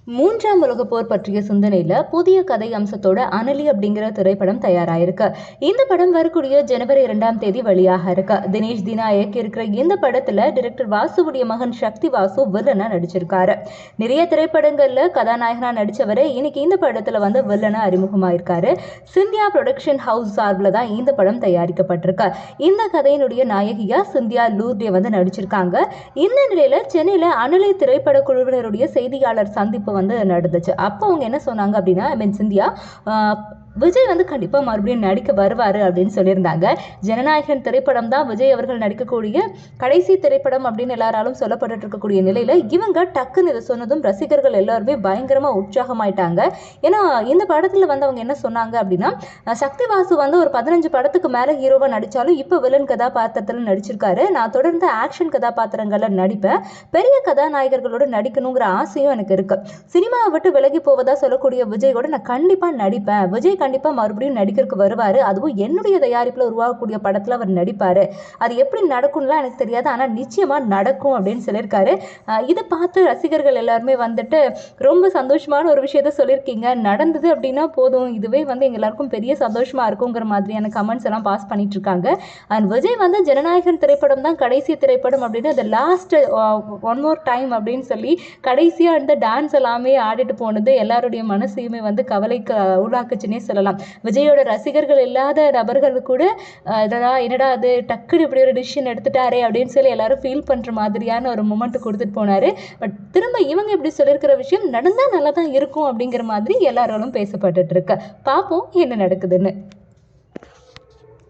மூன்றாம் உலகப் போர் பற்றிய சிந்தனையில புதிய கதை அம்சத்தோட அனலி அப்படிங்கிற திரைப்படம் தயாராயிருக்கு. இந்த படம் வரக்கூடிய ஜனவரி 2ஆம் தேதி வெளியாக இருக்கு. தினேஷ் தீனா இயக்கி இருக்கிற இந்த படத்துல டைரக்டர் வாசுவுடைய மகன் சக்தி வாசு வில்லனா நடிச்சிருக்காரு. நிறைய திரைப்படங்கள்ல கதாநாயகனா நடிச்சவரு இன்னைக்கு இந்த படத்துல வில்லனா அறிமுகமாயிருக்காரு. சிந்தியா புரொடக்ஷன் ஹவுஸ் சார்பில் தான் இந்த படம் தயாரிக்கப்பட்டிருக்கு. இந்த கதையினுடைய நாயகியா சிந்தியா லூர்டே நடிச்சிருக்காங்க. இந்த நிலையில சென்னையில அனலி திரைப்பட குழுவினருடைய செய்தியாளர் சந்திப்பு நடந்துச்சு. அப்போ அவங்க என்ன சொன்னாங்க அப்படின்னா, சிந்தியா விஜய் கண்டிப்பா மறுபடியும் நடிக்க வருவாரு அப்படின்னு சொல்லியிருந்தாங்க. ஜனநாயகன் திரைப்படம் தான் விஜய் அவர்கள் நடிக்கக்கூடிய கடைசி திரைப்படம் அப்படின்னு எல்லாராலும் சொல்லப்பட்டு இருக்கக்கூடிய நிலையில இவங்க டக்குன்னு இதை சொன்னதும் ரசிகர்கள் எல்லாருமே பயங்கரமா உற்சாகமாயிட்டாங்க. ஏன்னா இந்த படத்துல அவங்க என்ன சொன்னாங்க அப்படின்னா, சக்தி வாசு ஒரு 15 படத்துக்கு மேல ஹீரோவா நடிச்சாலும் இப்ப வில்லன் கதாபாத்திரத்துல நடிச்சிருக்காரு. நான் தொடர்ந்து ஆக்ஷன் கதாபாத்திரங்கள்ல நடிப்பேன். பெரிய கதாநாயகர்களோட நடிக்கணுங்கிற ஆசையும் எனக்கு இருக்கு. சினிமாவை விட்டு விலகி போவதா சொல்லக்கூடிய விஜயோட நான் கண்டிப்பா நடிப்பேன். விஜய் கண்டிப்பா மறுபடியும் நடிக்கிறதுக்கு வருவாரு. அதுவும் என்னுடைய தயாரிப்புல உருவாகக்கூடிய படத்துல அவர் நடிப்பாரு. அது எப்படி நடக்கும்லாம் எனக்கு தெரியாது, ஆனா நிச்சயமா நடக்கும் அப்படின்னு சொல்லியிருக்காரு. இதை பார்த்து ரசிகர்கள் எல்லாருமே ரொம்ப சந்தோஷமான ஒரு விஷயத்த சொல்லியிருக்கீங்க. நடந்தது அப்படின்னா போதும், இதுவே எங்க எல்லாருக்கும் பெரிய சந்தோஷமா இருக்குங்கிற மாதிரியான கமெண்ட்ஸ் எல்லாம் பாஸ் பண்ணிட்டு இருக்காங்க. அண்ட் விஜய் ஜனநாயகன் திரைப்படம் தான் கடைசி திரைப்படம் அப்படின்னு அந்த லாஸ்ட் ஒன் மோர் டைம் அப்படின்னு சொல்லி கடைசியா இந்த டான்ஸ் எல்லாமே ஆடிட்டு போனது எல்லாருடைய மனசையுமே கவலைக்கு உள்ளாக்குச்சுன்னே சொல்லலாம். விஜயோட ரசிகர்கள் இல்லாத நபர்கள் கூட என்னடா அது டக்குனு இப்படி ஒரு டிசிஷன் எடுத்துட்டாரே அப்படின்னு சொல்லி எல்லாரும் ஃபீல் பண்ற மாதிரியான ஒரு மொமெண்ட் கொடுத்துட்டு போனாரு. பட் திரும்ப இவங்க இப்படி சொல்லியிருக்கிற விஷயம் நடந்தா நல்லா தான் இருக்கும் அப்படிங்கிற மாதிரி எல்லாராலும் பேசப்பட்டுட்டு இருக்கு. பார்ப்போம் என்ன நடக்குதுன்னு.